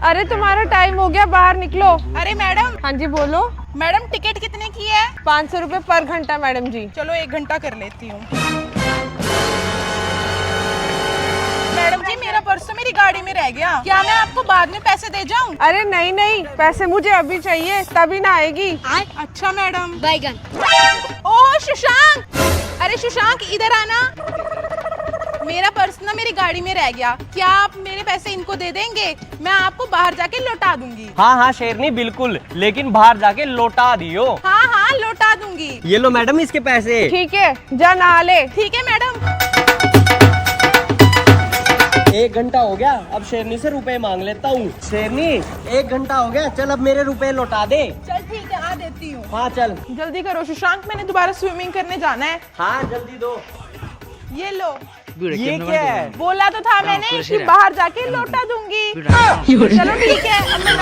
अरे तुम्हारा टाइम हो गया, बाहर निकलो। अरे मैडम। हाँ जी बोलो। मैडम टिकट कितने की है? 500 रुपए पर घंटा मैडम जी। चलो 1 घंटा कर लेती हूँ। मैडम जी मेरा पर्स तो मेरी गाड़ी में रह गया, क्या मैं आपको बाद में पैसे दे जाऊँ? अरे नहीं नहीं, पैसे मुझे अभी चाहिए, तभी ना आएगी। अच्छा मैडम। बैगन। ओह सुशांक, अरे सुशांक इधर आना। मेरा पर्स ना मेरी गाड़ी में रह गया, क्या आप मेरे पैसे इनको दे देंगे? मैं आपको बाहर जाके लौटा दूंगी। हाँ हाँ शेरनी बिल्कुल, लेकिन बाहर जाके लौटा दियो। हाँ हाँ लौटा दूंगी। ये लो मैडम इसके पैसे। ठीक है, जा नहा ले। ठीक है मैडम। 1 घंटा हो गया, अब शेरनी से रुपए मांग लेता हूँ। शेरनी 1 घंटा हो गया, चल अब मेरे रुपए लौटा दे। चल ठीक है आ देती हूँ। हाँ चल। जल्दी करो सुशांक, मैंने दोबारा स्विमिंग करने जाना है। हाँ जल्दी दो। ये लो। ये क्या है? बोला तो था मैंने कि बाहर जाके लौटा दूंगी। चलो ठीक है, अब मैं